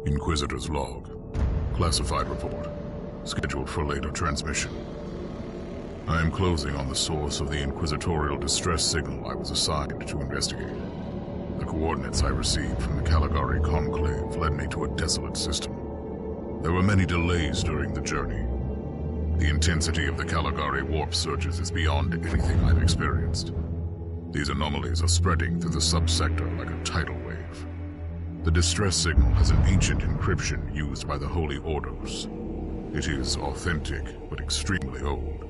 Inquisitor's log. Classified report. Scheduled for later transmission. I am closing on the source of the inquisitorial distress signal I was assigned to investigate. The coordinates I received from the Caligari Conclave led me to a desolate system. There were many delays during the journey. The intensity of the Caligari warp surges is beyond anything I've experienced. These anomalies are spreading through the subsector like a tidal wave. The distress signal has an ancient encryption used by the Holy Orders. It is authentic, but extremely old.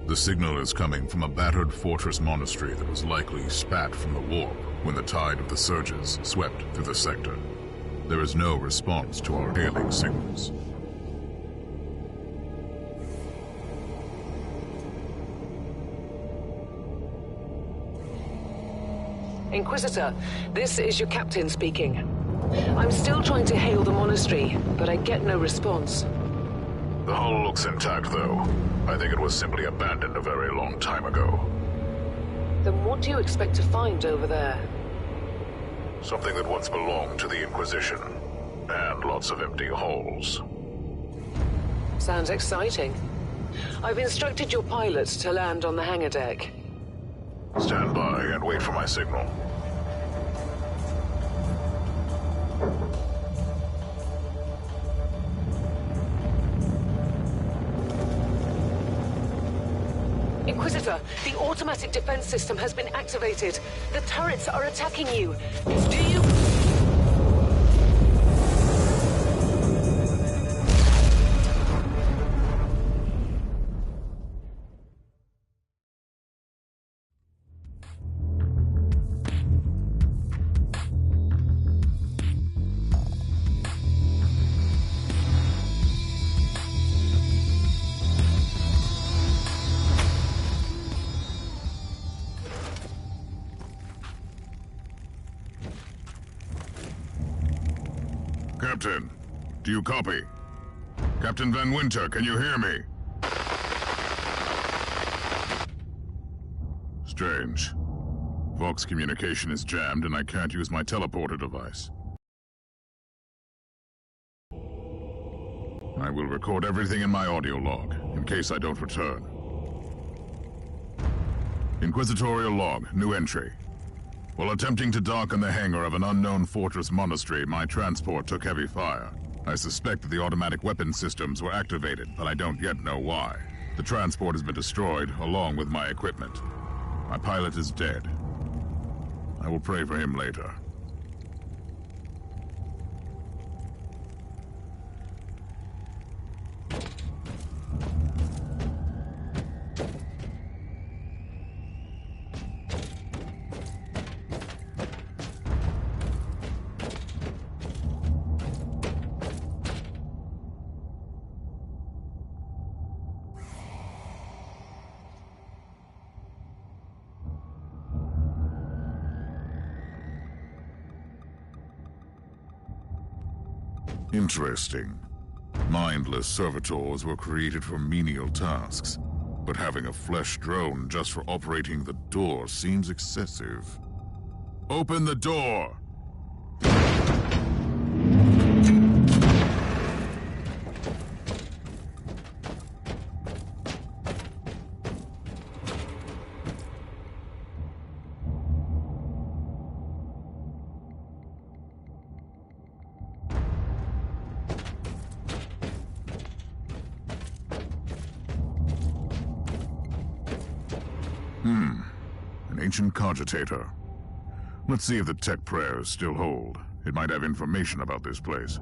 The signal is coming from a battered fortress monastery that was likely spat from the warp when the tide of the surges swept through the sector. There is no response to our hailing signals. Inquisitor, this is your captain speaking. I'm still trying to hail the monastery, but I get no response. The hull looks intact, though. I think it was simply abandoned a very long time ago. Then what do you expect to find over there? Something that once belonged to the Inquisition, and lots of empty holes. Sounds exciting. I've instructed your pilots to land on the hangar deck. Stand by and wait for my signal. Inquisitor, the automatic defense system has been activated. The turrets are attacking you. Do you... Captain, do you copy? Captain Van Winter, can you hear me? Strange. Vox communication is jammed and I can't use my teleporter device. I will record everything in my audio log, in case I don't return. Inquisitorial log, new entry. While attempting to dock in the hangar of an unknown fortress monastery, my transport took heavy fire. I suspect that the automatic weapon systems were activated, but I don't yet know why. The transport has been destroyed, along with my equipment. My pilot is dead. I will pray for him later. Interesting. Mindless servitors were created for menial tasks, but having a flesh drone just for operating the door seems excessive. Open the door! An ancient cogitator. Let's see if the tech prayers still hold. It might have information about this place.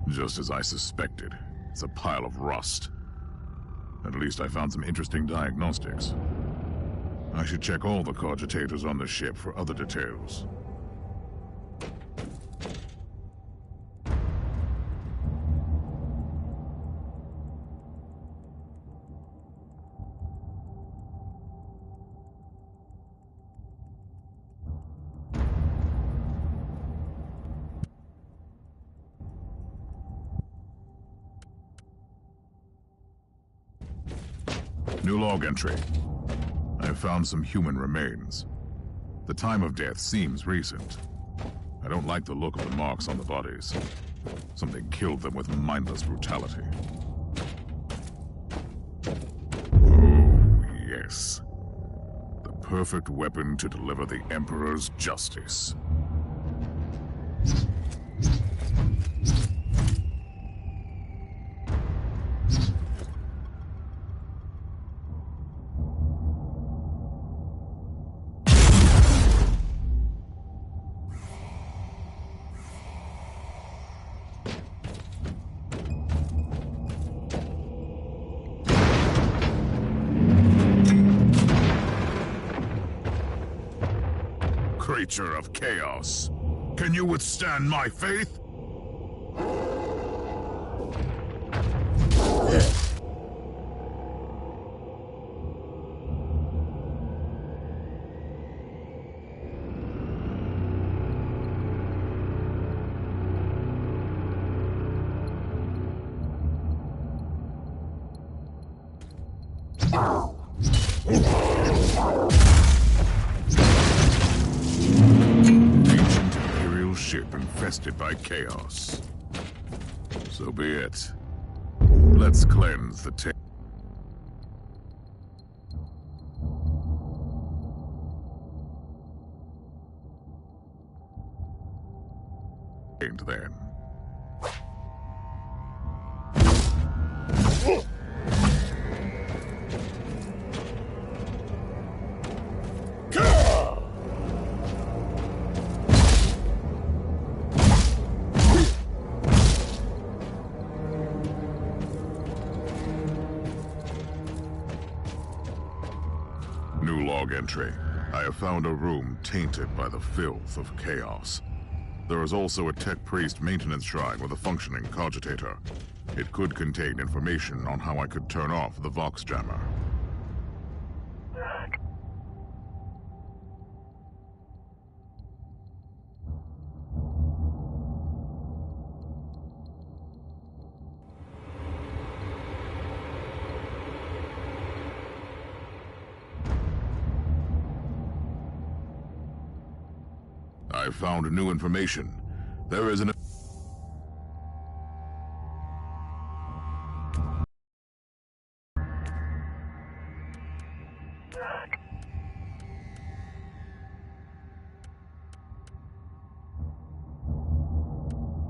Just as I suspected, it's a pile of rust. At least I found some interesting diagnostics. I should check all the cogitators on the ship for other details. New log entry. I have found some human remains. The time of death seems recent. I don't like the look of the marks on the bodies. Something killed them with mindless brutality. Oh, yes. The perfect weapon to deliver the Emperor's justice. Creature of chaos, can you withstand my faith? Infested by chaos. So be it. Let's cleanse the taint. Then. New log entry. I have found a room tainted by the filth of chaos. There is also a tech priest maintenance shrine with a functioning cogitator. It could contain information on how I could turn off the Vox jammer. I found new information. There is an...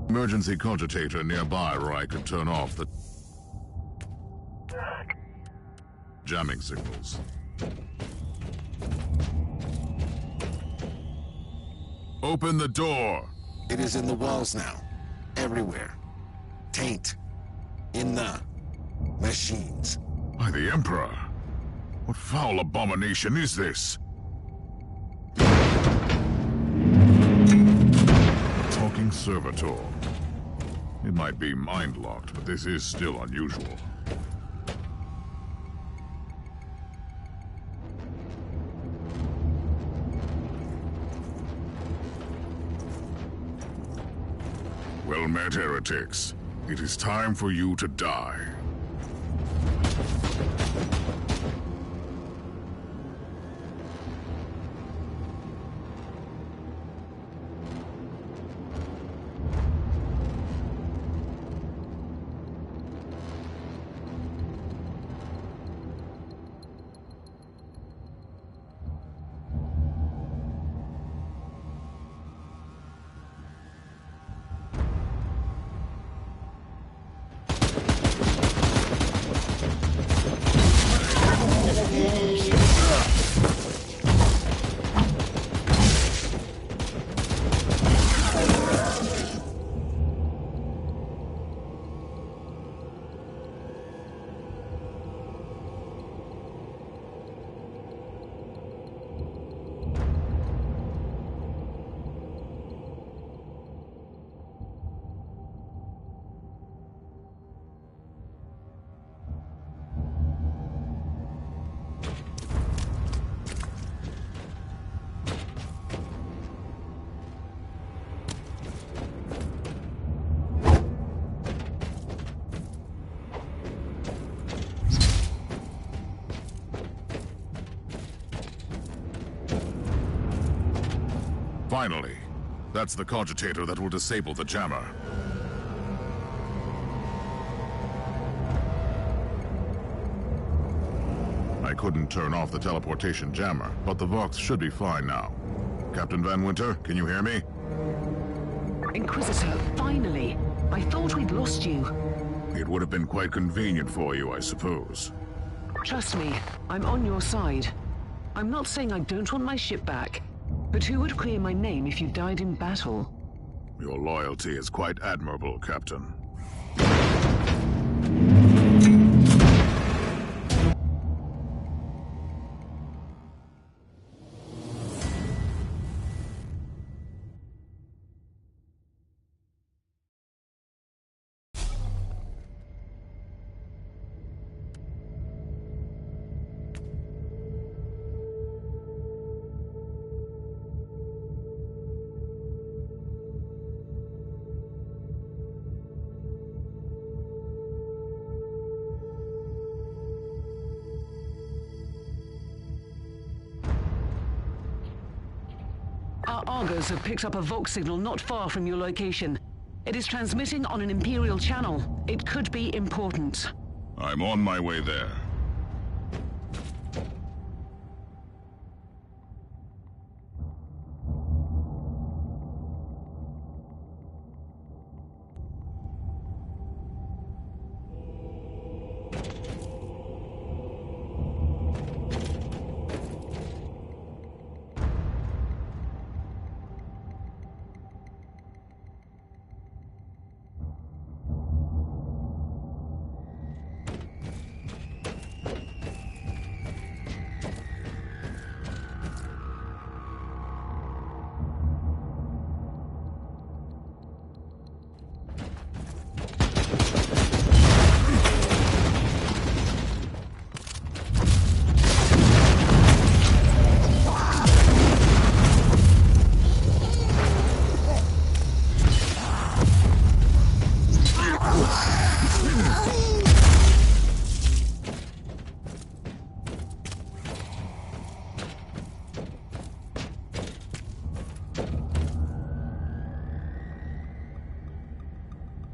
emergency cogitator nearby where I could turn off the jamming signals. Open the door! It is in the walls now. Everywhere. Taint. In the machines. By the Emperor! What foul abomination is this? Talking servitor. It might be mind-locked, but this is still unusual. Well met, heretics. It is time for you to die. Finally. That's the cogitator that will disable the jammer. I couldn't turn off the teleportation jammer, but the Vox should be fine now. Captain Van Winter, can you hear me? Inquisitor, finally! I thought we'd lost you. It would have been quite convenient for you, I suppose. Trust me, I'm on your side. I'm not saying I don't want my ship back, but who would clear my name if you died in battle? Your loyalty is quite admirable, Captain. Our Argos have picked up a Vox signal not far from your location. It is transmitting on an Imperial channel. It could be important. I'm on my way there.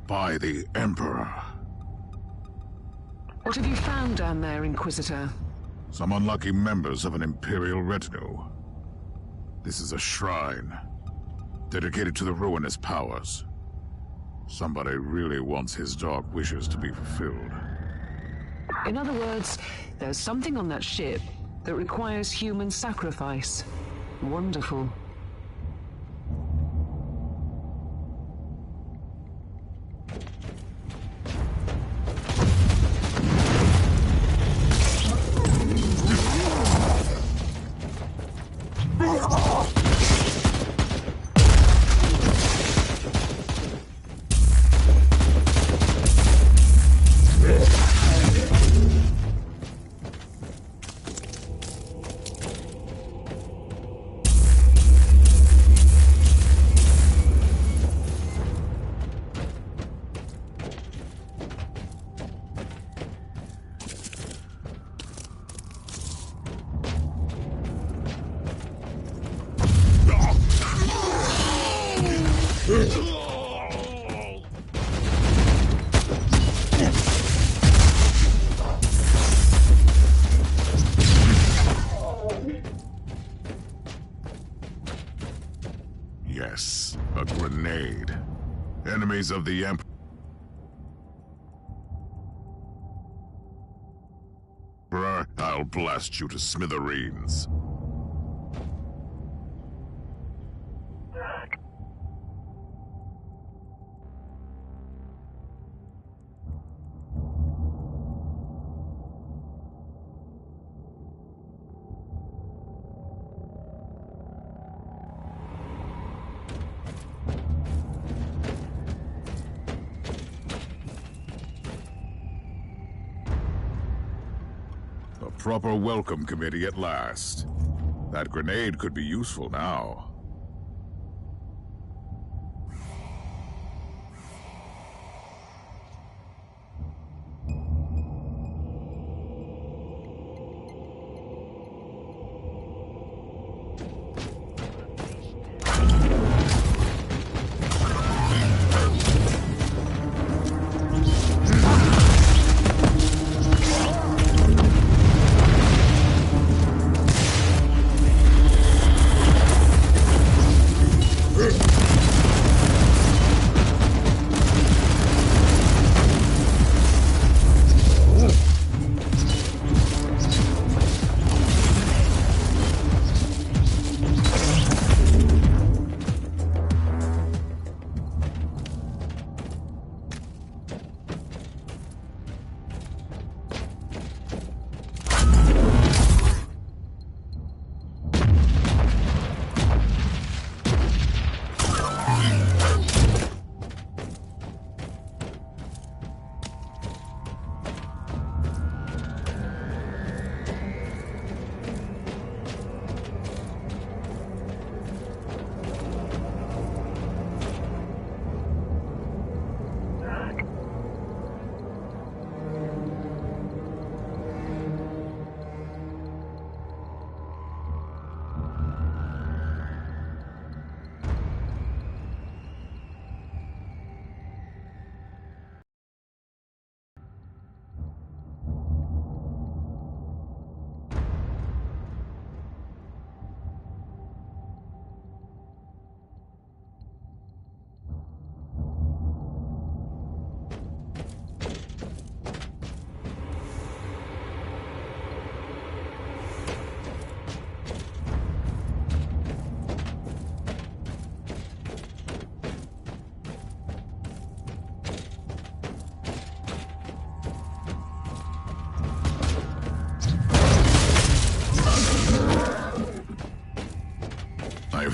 By the Emperor. What have you found down there, Inquisitor? Some unlucky members of an Imperial retinue. This is a shrine, dedicated to the ruinous powers. Somebody really wants his dark wishes to be fulfilled. In other words, there's something on that ship that requires human sacrifice. Wonderful. Yes, a grenade. Enemies of the Emperor. I'll blast you to smithereens. A proper welcome committee at last. That grenade could be useful now.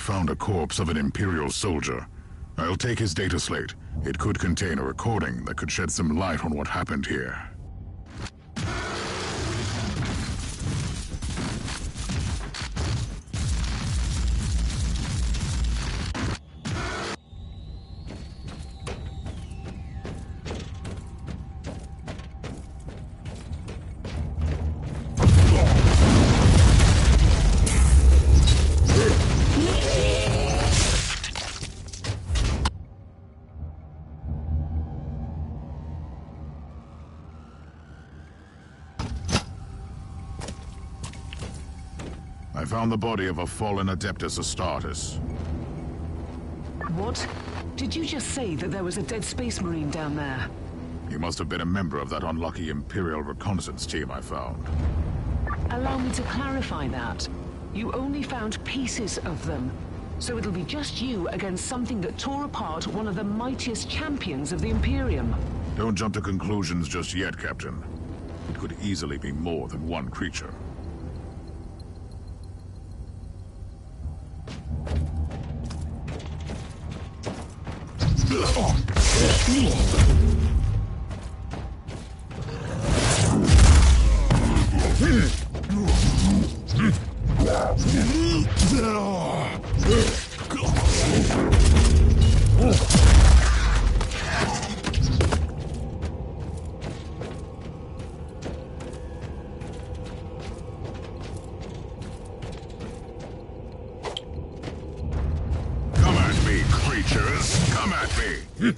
found a corpse of an Imperial soldier. I'll take his data slate. It could contain a recording that could shed some light on what happened here. I found the body of a fallen Adeptus Astartes. What? Did you just say that there was a dead Space Marine down there? He must have been a member of that unlucky Imperial reconnaissance team I found. Allow me to clarify that. You only found pieces of them. So it'll be just you against something that tore apart one of the mightiest champions of the Imperium. Don't jump to conclusions just yet, Captain. It could easily be more than one creature. Come at me, creatures! Come at me!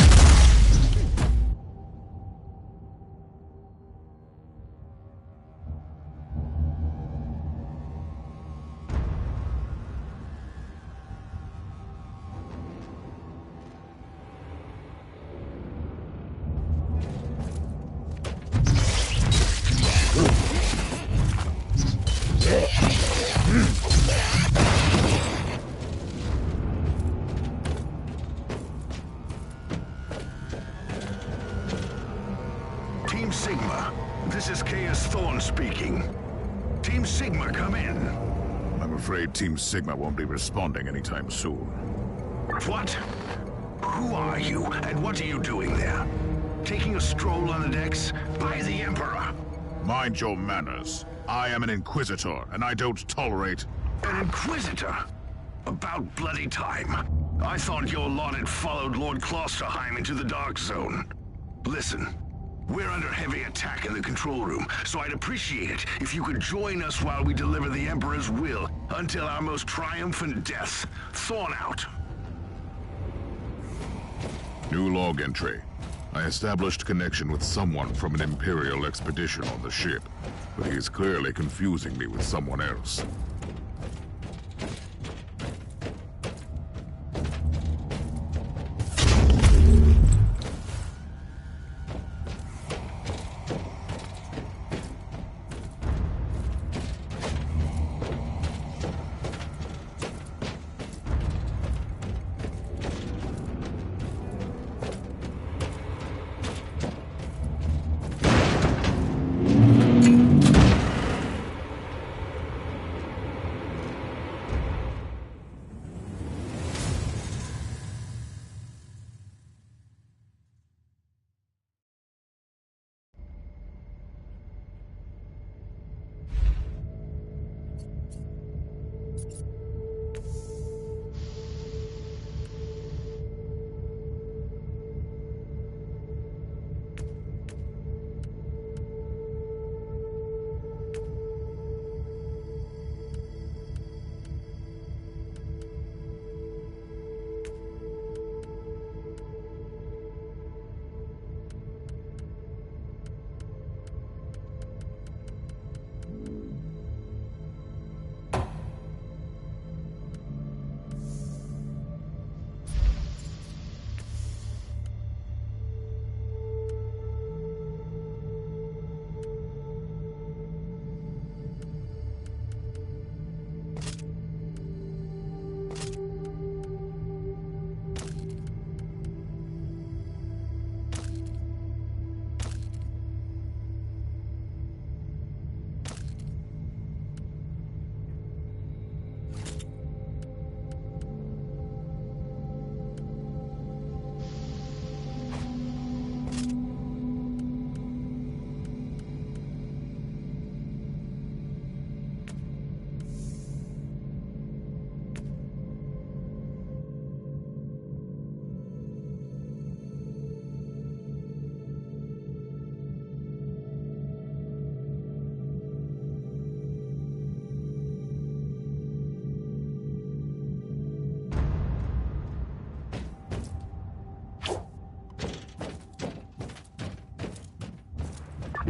Team Sigma, this is Chaos Thorn speaking. Team Sigma, come in. I'm afraid Team Sigma won't be responding anytime soon. What? Who are you, and what are you doing there? Taking a stroll on the decks? By the Emperor! Mind your manners. I am an Inquisitor, and I don't tolerate... An Inquisitor? About bloody time. I thought your lot had followed Lord Klosterheim into the Dark Zone. Listen, we're under heavy attack in the control room, so I'd appreciate it if you could join us while we deliver the Emperor's will until our most triumphant death. Thorn out. New log entry. I established connection with someone from an Imperial expedition on the ship, but he's clearly confusing me with someone else.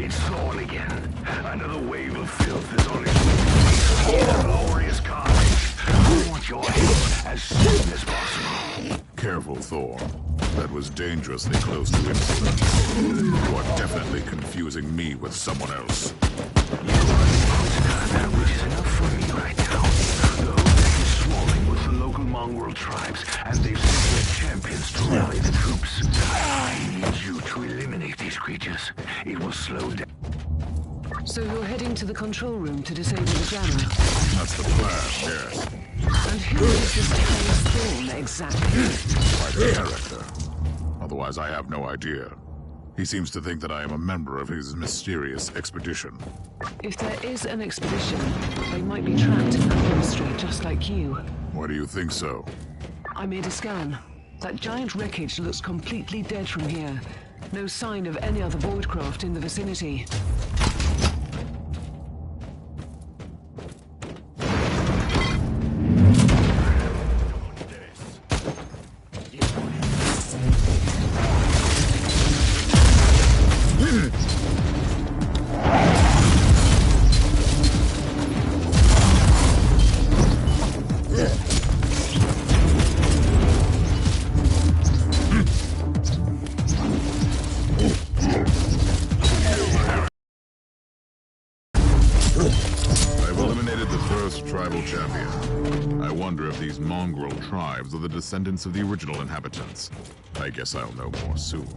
It's Thorn again. Another wave of filth is on its way to glorious carnage. I want your help as soon as possible. Careful, Thor. That was dangerously close to insolence. You are definitely confusing me with someone else. That which is enough for me right now. The whole deck is swarming with the local mongrel tribes, and they've sent their champions to rally the troops. I need you to eliminate these creatures. It will slow down. So you're heading to the control room to disable the jammer? That's the plan, yes. And who is this Callous Thorn exactly? My character. Otherwise, I have no idea. He seems to think that I am a member of his mysterious expedition. If there is an expedition, they might be trapped in that monastery just like you. Why do you think so? I made a scan. That giant wreckage looks completely dead from here. No sign of any other voidcraft in the vicinity. These mongrel tribes are the descendants of the original inhabitants. I guess I'll know more soon.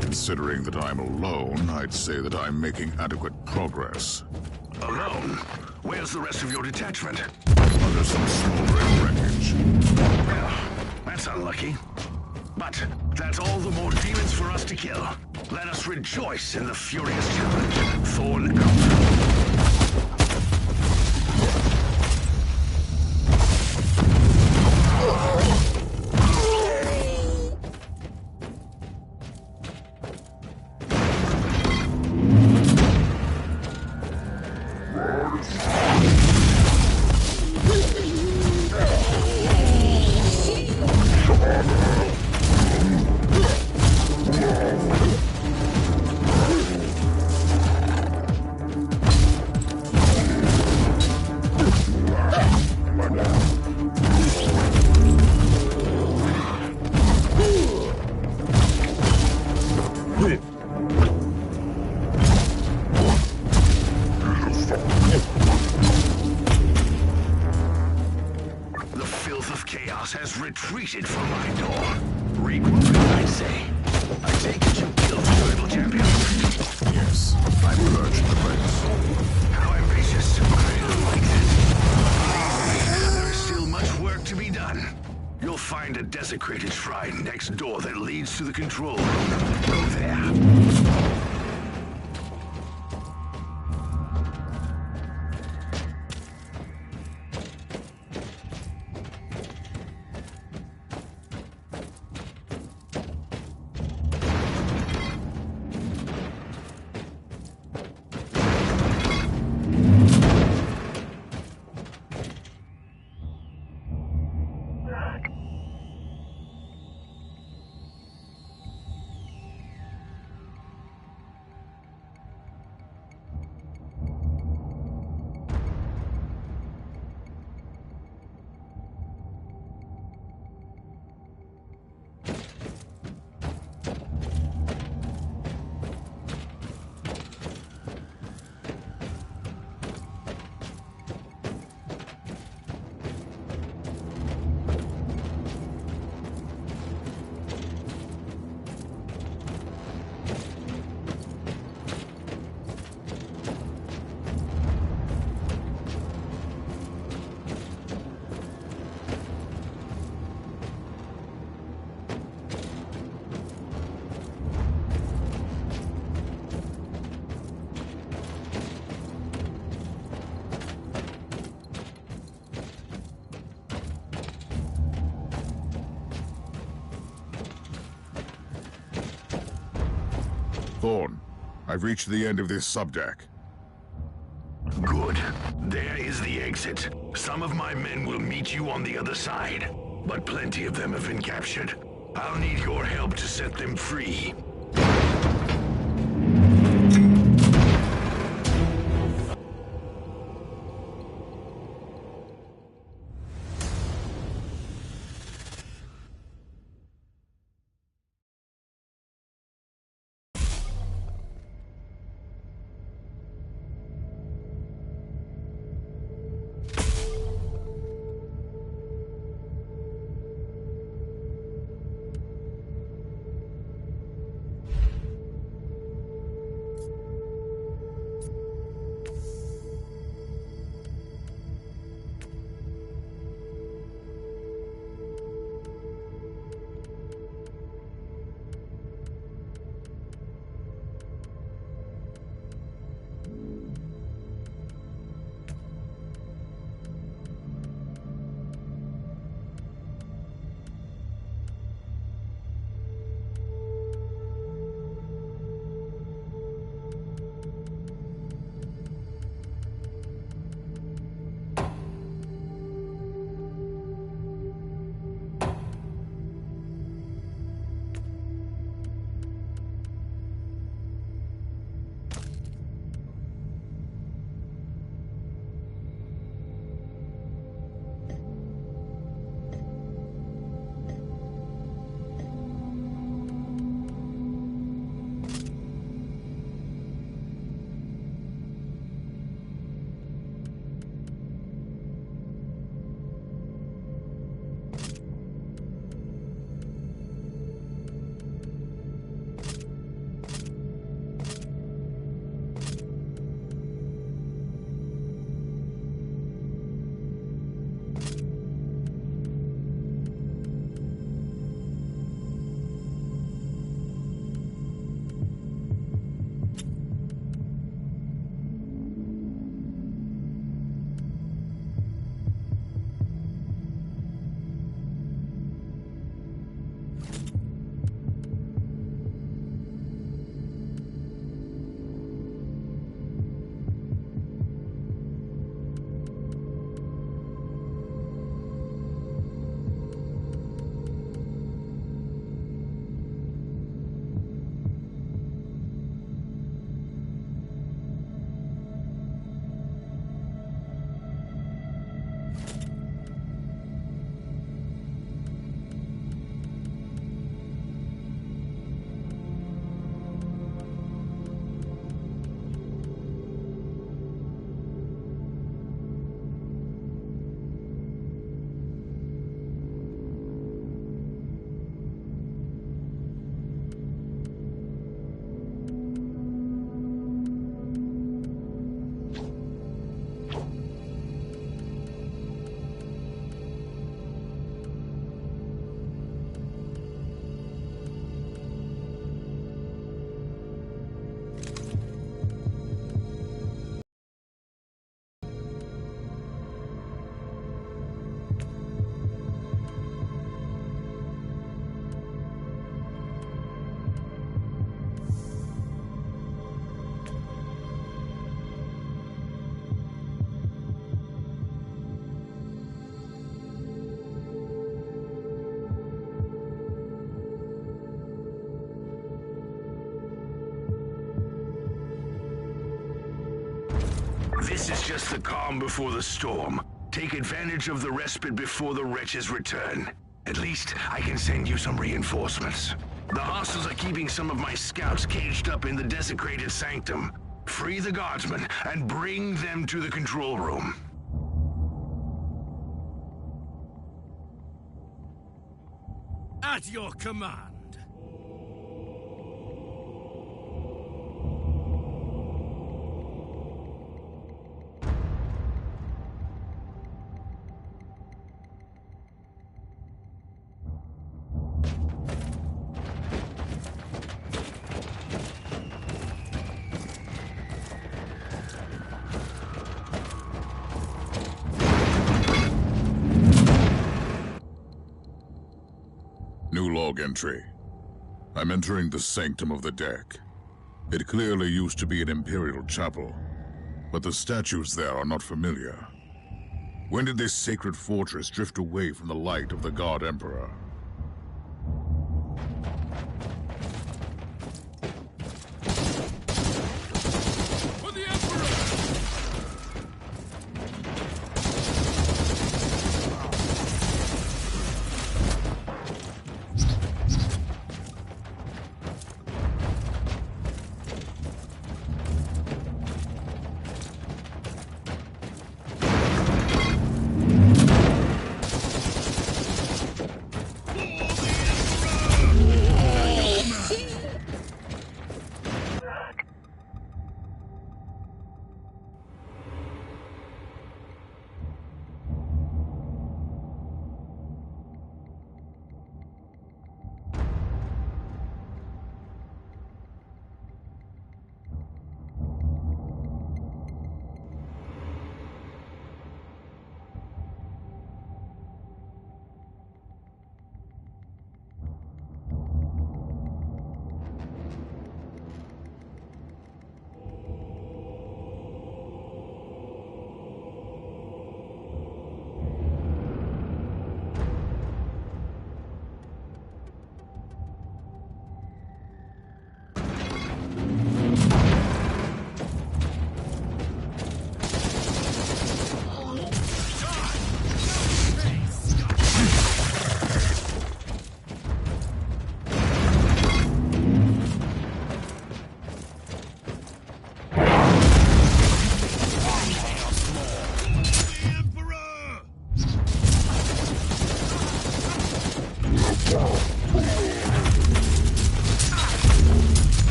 Considering that I'm alone, I'd say that I'm making adequate progress. Alone? Where's the rest of your detachment? Under some smoldering wreckage. Well, that's unlucky. But that's all the more demons for us to kill. Let us rejoice in the furious challenge. Thorn out. retreated from my door. Regrouping, I say. I take it you killed the rival champion. Yes, I purged the place. How ambitious. I like that. There is still much work to be done. You'll find a desecrated shrine next door that leads to the control room. Go there. Thorn, I've reached the end of this subdeck. Good. There is the exit. Some of my men will meet you on the other side, but plenty of them have been captured. I'll need your help to set them free. This is just the calm before the storm. Take advantage of the respite before the wretches return. At least I can send you some reinforcements. The hostiles are keeping some of my scouts caged up in the desecrated sanctum. Free the guardsmen and bring them to the control room. At your command. New log entry. I'm entering the sanctum of the deck. It clearly used to be an imperial chapel, but the statues there are not familiar. When did this sacred fortress drift away from the light of the God Emperor? For the Emperor!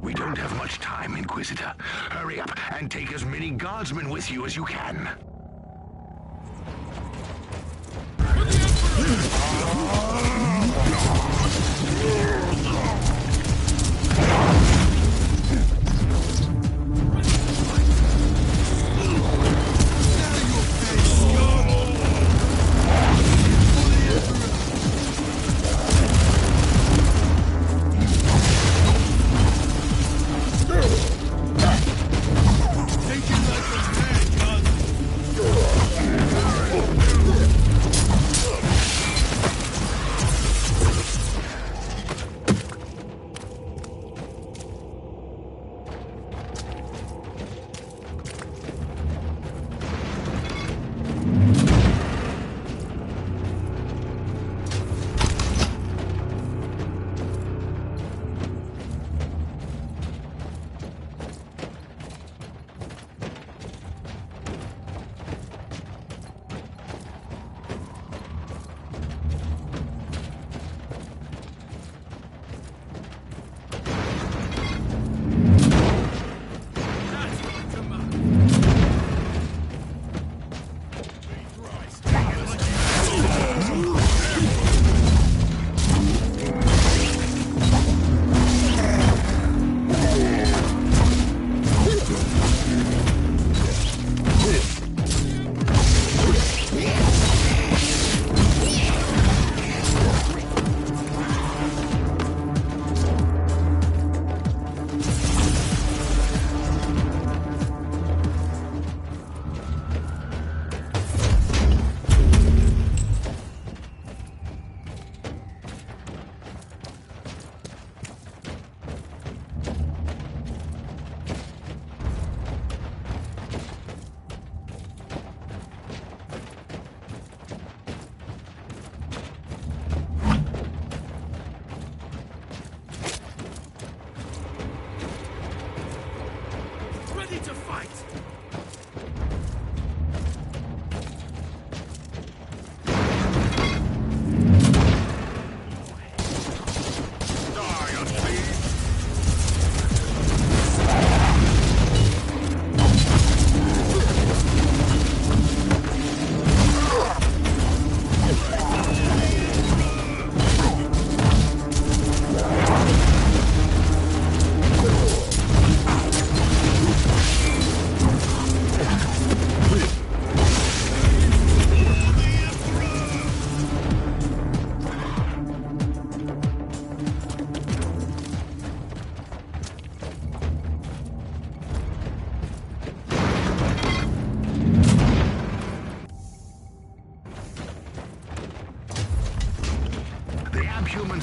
We don't have much time, Inquisitor. Hurry up and take as many guardsmen with you as you can.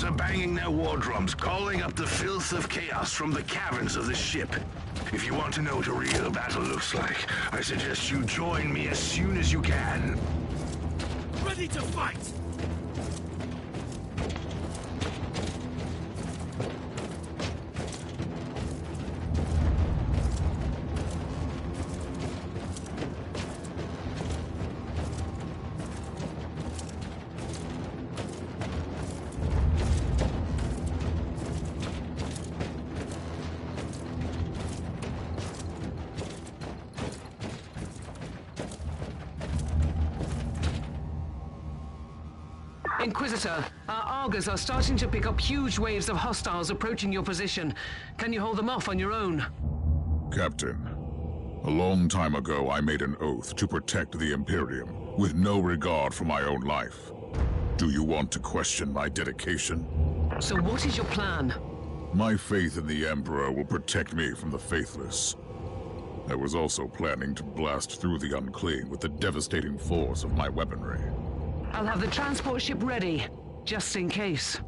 Guards are banging their war drums, calling up the filth of chaos from the caverns of the ship. If you want to know what a real battle looks like, I suggest you join me as soon as you can. Ready to fight! Inquisitor, our Argers are starting to pick up huge waves of hostiles approaching your position. Can you hold them off on your own? Captain, a long time ago I made an oath to protect the Imperium, with no regard for my own life. Do you want to question my dedication? So what is your plan? My faith in the Emperor will protect me from the faithless. I was also planning to blast through the unclean with the devastating force of my weaponry. I'll have the transport ship ready, just in case.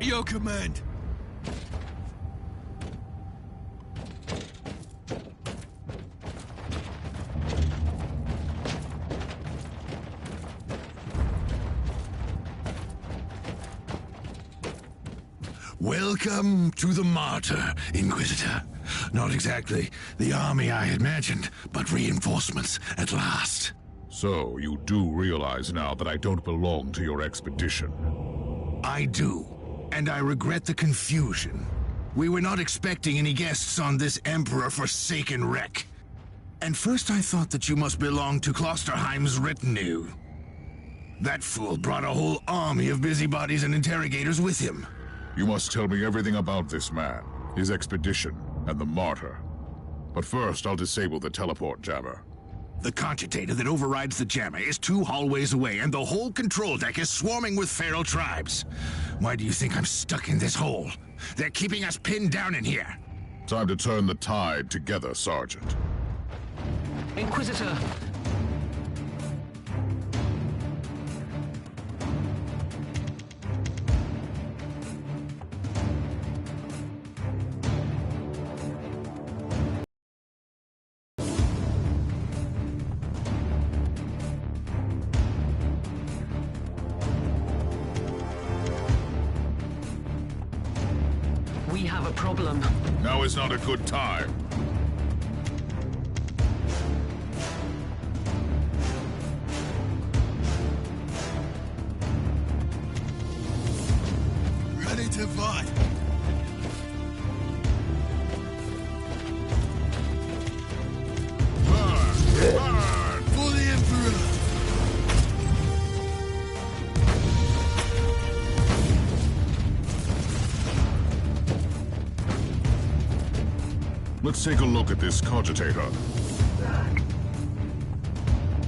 your command. Welcome to the Martyr, Inquisitor. Not exactly the army I had imagined, but reinforcements at last. So, you do realize now that I don't belong to your expedition? I do, and I regret the confusion. We were not expecting any guests on this Emperor-forsaken wreck. And first I thought that you must belong to Klosterheim's retinue. That fool brought a whole army of busybodies and interrogators with him. You must tell me everything about this man, his expedition, and the Martyr. But first, I'll disable the teleport jammer. The cogitator that overrides the jammer is 2 hallways away, and the whole control deck is swarming with feral tribes. Why do you think I'm stuck in this hole? They're keeping us pinned down in here. Time to turn the tide together, Sergeant. Inquisitor! We have a problem. Now is not a good time. Ready to fight. Burn! Burn! For the Emperor. Let's take a look at this cogitator.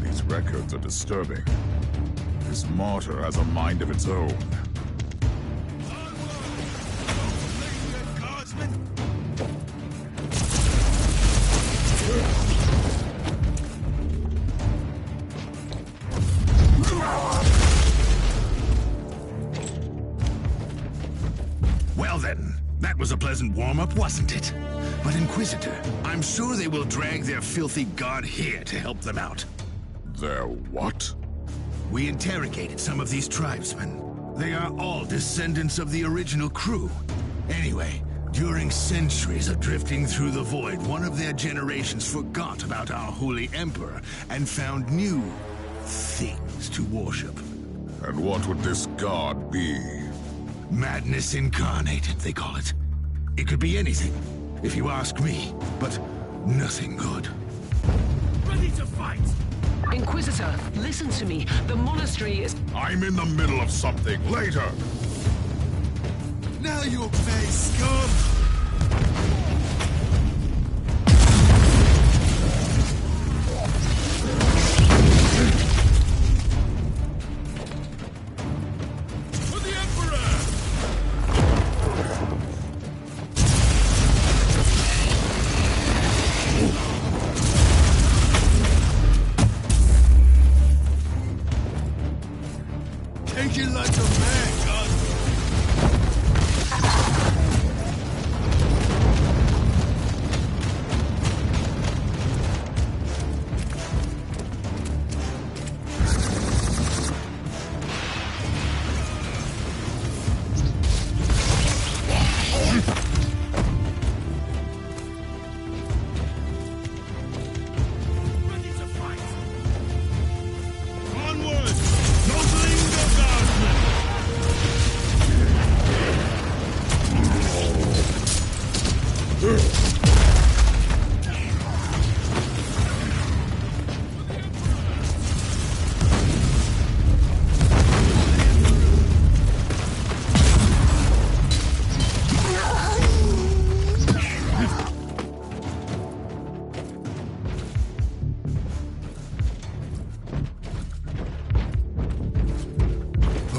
These records are disturbing. This Martyr has a mind of its own. Well then, that was a pleasant warm-up, wasn't it? But Inquisitor, I'm sure they will drag their filthy god here to help them out. Their what? We interrogated some of these tribesmen. They are all descendants of the original crew. Anyway, during centuries of drifting through the void, one of their generations forgot about our holy emperor and found new things to worship. And what would this god be? Madness incarnated, they call it. It could be anything, if you ask me, but nothing good. Ready to fight. Inquisitor, listen to me. The monastery is... I'm in the middle of something. Later! Now you'll pay, scum. For the Emperor. Take it like a man, God. Ready to fight. Onward! Nobling the Guardsmen!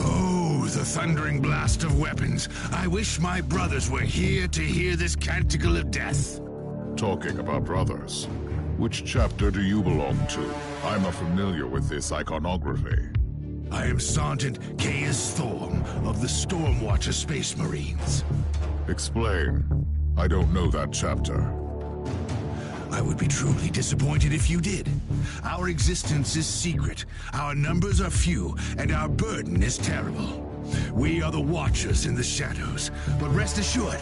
Oh, the thundering blast of weapons. I wish my brothers were here to hear this canticle of death. Talking about brothers, which chapter do you belong to? I'm not familiar with this iconography. I am Sergeant Caius Thorm of the Stormwatcher Space Marines. Explain. I don't know that chapter. I would be truly disappointed if you did. Our existence is secret, our numbers are few, and our burden is terrible. We are the Watchers in the shadows, but rest assured,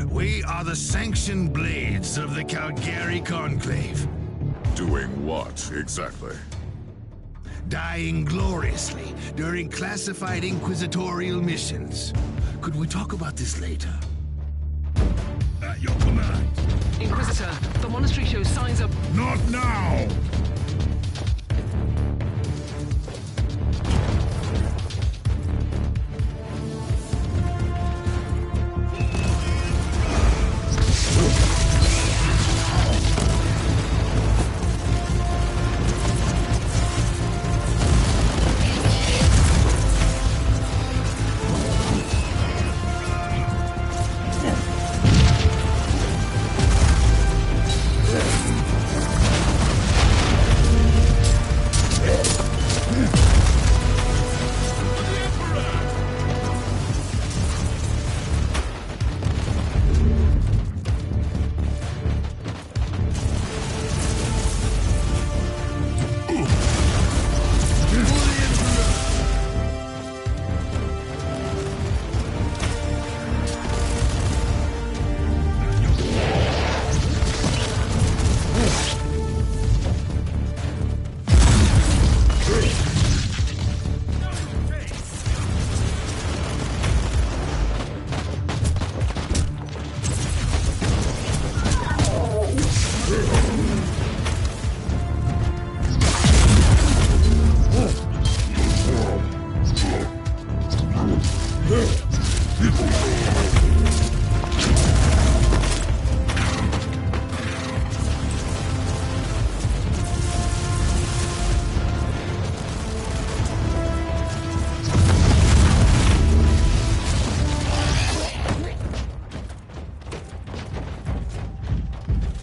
we are the sanctioned blades of the Calgary Conclave. Doing what, exactly? Dying gloriously during classified inquisitorial missions. Could we talk about this later? At your command. Inquisitor, the monastery shows signs of... Not now!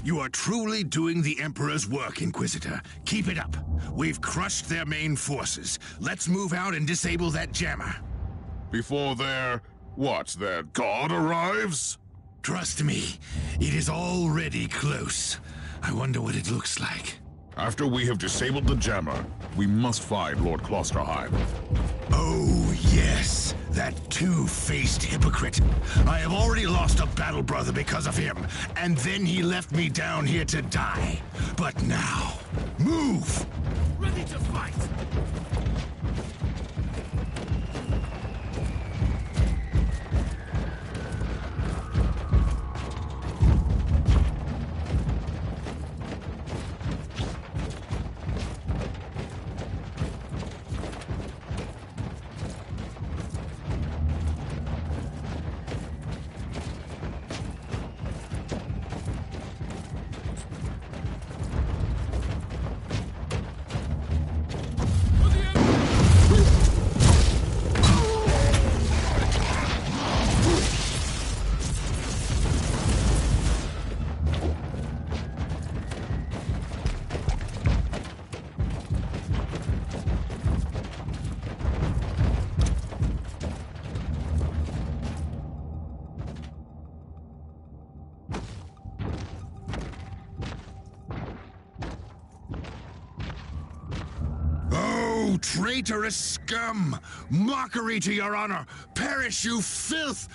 You are truly doing the Emperor's work, Inquisitor. Keep it up. We've crushed their main forces. Let's move out and disable that jammer. Before their god arrives? Trust me, it is already close. I wonder what it looks like. After we have disabled the jammer, we must find Lord Klosterheim. Oh, yes. That two-faced hypocrite. I have already lost a battle brother because of him, and then he left me down here to die. But now, move! Ready to fight! Traitorous scum! Mockery to your honor! Perish, you filth!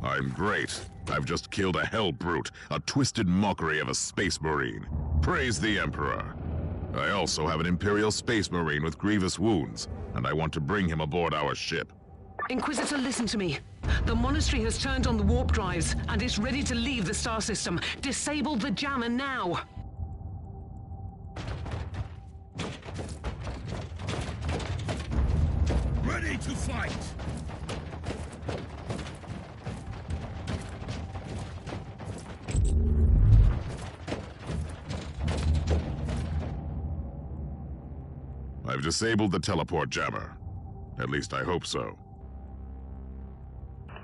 I'm great. I've just killed a hell brute, a twisted mockery of a space marine. Praise the Emperor. I also have an Imperial space marine with grievous wounds, and I want to bring him aboard our ship. Inquisitor, listen to me. The monastery has turned on the warp drives, and is ready to leave the star system. Disable the jammer now! Ready to fight! I've disabled the teleport jammer. At least I hope so.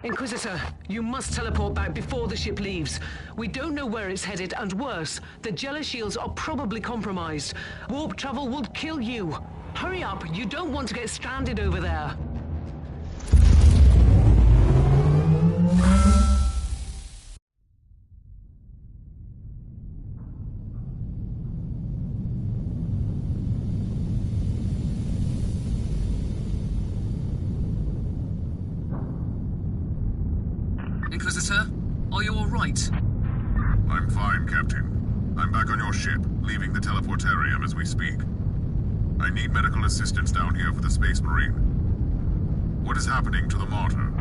Inquisitor, you must teleport back before the ship leaves. We don't know where it's headed, and worse, the jealous shields are probably compromised. Warp travel will kill you. Hurry up, you don't want to get stranded over there. Inquisitor, are you all right? I'm fine, Captain. I'm back on your ship, leaving the teleportarium as we speak. I need medical assistance down here for the Space Marine. What is happening to the Martyr?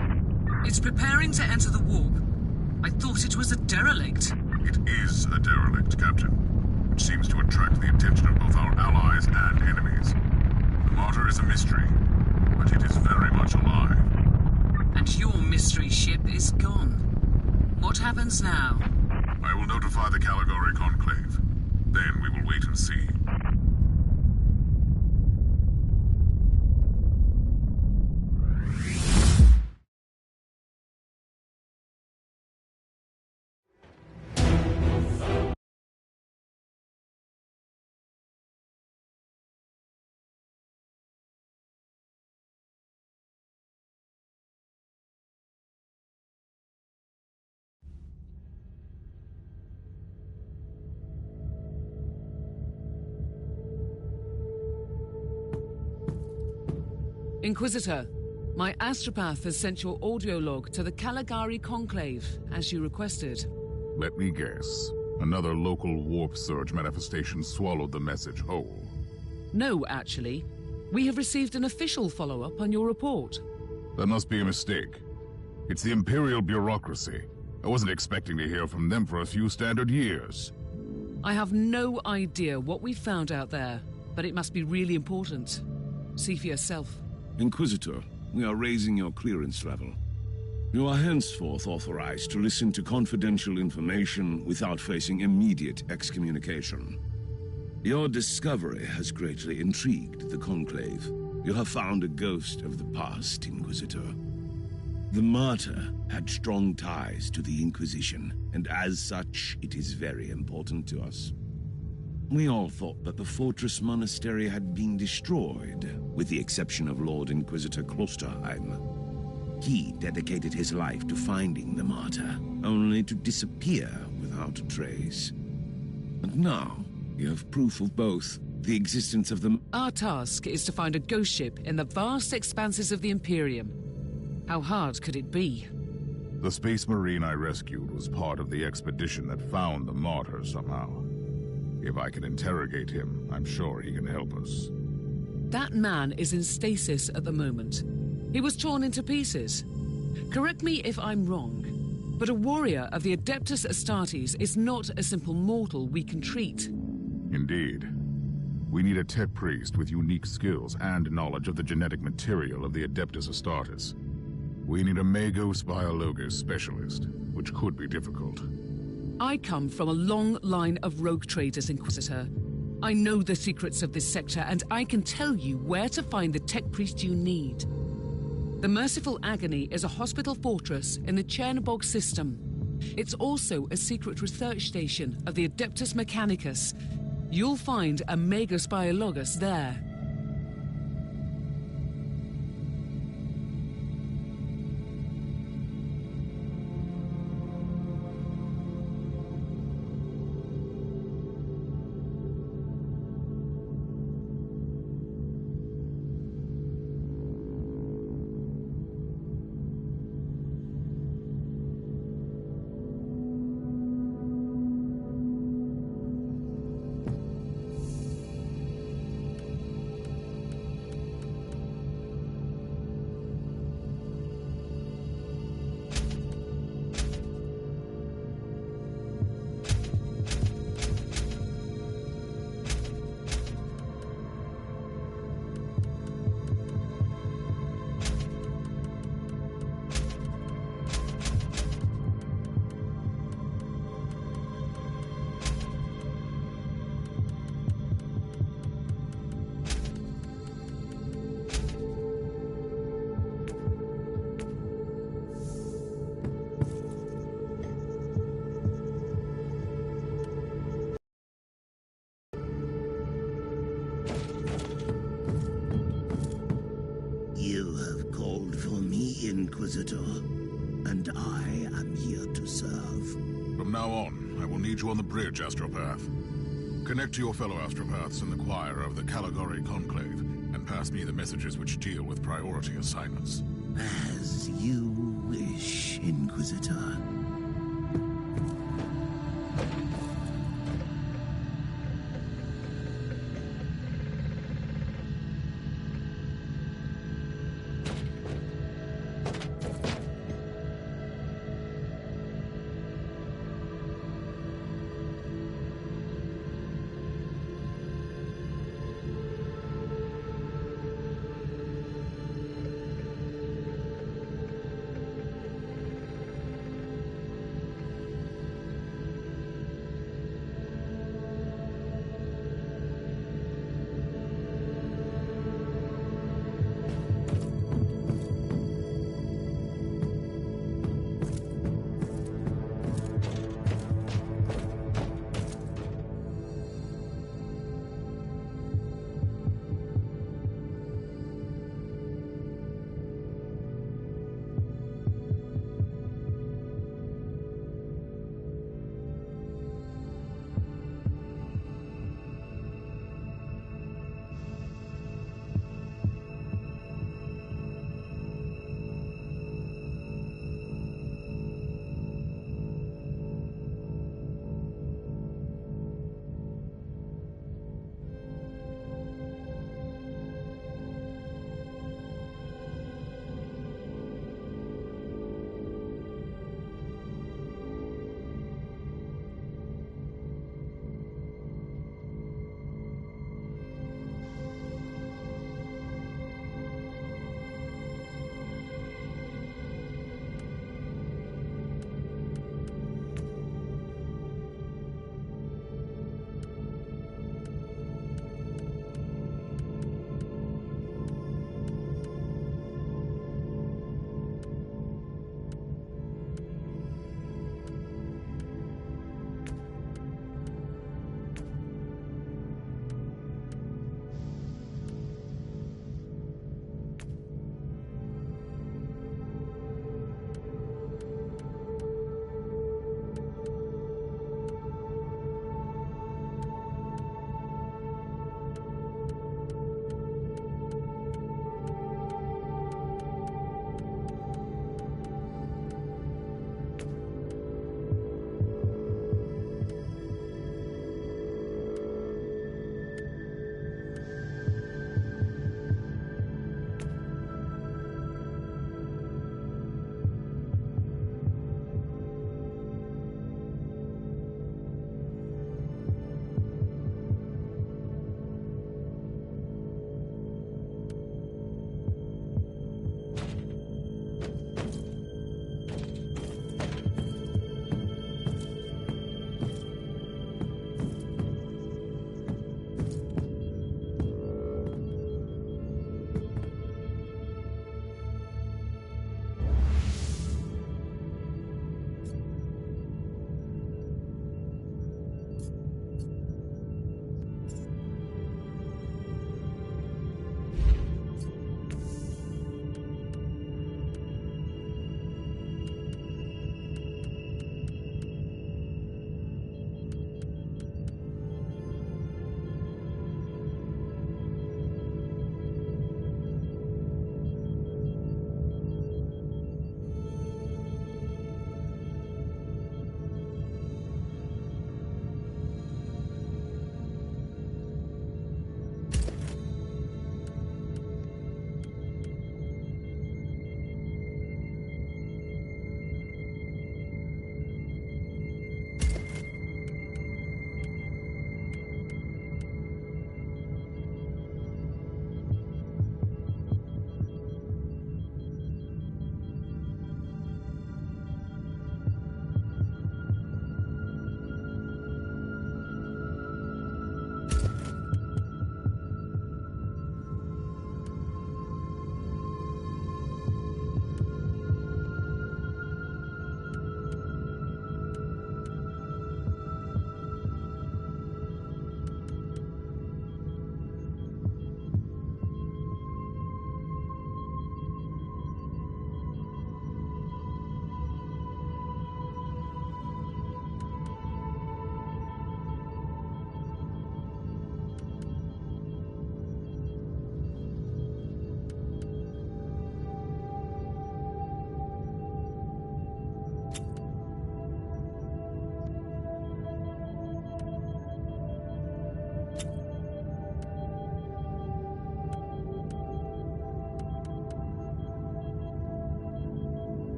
It's preparing to enter the warp. I thought it was a derelict. It is a derelict, Captain, which seems to attract the attention of both our allies and enemies. The Martyr is a mystery, but it is very much alive. And your mystery ship is gone. What happens now? I will notify the Caligari Conclave. Then we will wait and see. Inquisitor, my astropath has sent your audio log to the Caligari Conclave, as you requested. Let me guess. Another local warp surge manifestation swallowed the message whole. No, actually. We have received an official follow-up on your report. That must be a mistake. It's the Imperial bureaucracy. I wasn't expecting to hear from them for a few standard years. I have no idea what we found out there, but it must be really important. See for yourself. Inquisitor, we are raising your clearance level. You are henceforth authorized to listen to confidential information without facing immediate excommunication. Your discovery has greatly intrigued the Conclave. You have found a ghost of the past, Inquisitor. The Martyr had strong ties to the Inquisition, and as such, it is very important to us. We all thought that the Fortress Monastery had been destroyed, with the exception of Lord Inquisitor Klosterheim. He dedicated his life to finding the Martyr, only to disappear without a trace. And now, you have proof of both the existence of the... Our task is to find a ghost ship in the vast expanses of the Imperium. How hard could it be? The Space Marine I rescued was part of the expedition that found the Martyr somehow. If I can interrogate him, I'm sure he can help us. That man is in stasis at the moment. He was torn into pieces. Correct me if I'm wrong, but a warrior of the Adeptus Astartes is not a simple mortal we can treat. Indeed. We need a tech priest with unique skills and knowledge of the genetic material of the Adeptus Astartes. We need a Magos Biologos specialist, which could be difficult. I come from a long line of rogue traders, Inquisitor. I know the secrets of this sector, and I can tell you where to find the tech priest you need. The Merciful Agony is a hospital fortress in the Chernobog system. It's also a secret research station of the Adeptus Mechanicus. You'll find a Magos Biologos there. Inquisitor, and I am here to serve. From now on, I will need you on the bridge, Astropath. Connect to your fellow Astropaths in the choir of the Caligari Conclave, and pass me the messages which deal with priority assignments. As you wish, Inquisitor.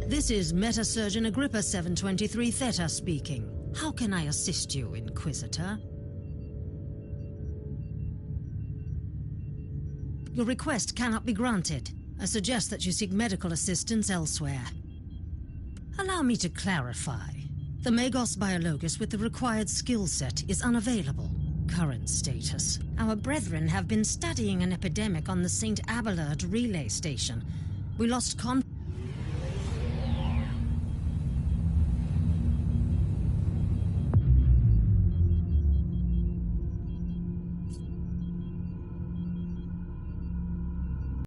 This is Meta-Surgeon Agrippa 723 Theta speaking. How can I assist you, Inquisitor? Your request cannot be granted. I suggest that you seek medical assistance elsewhere. Allow me to clarify. The Magos Biologus with the required skill set is unavailable. Current status. Our brethren have been studying an epidemic on the St. Abelard relay station. We lost contact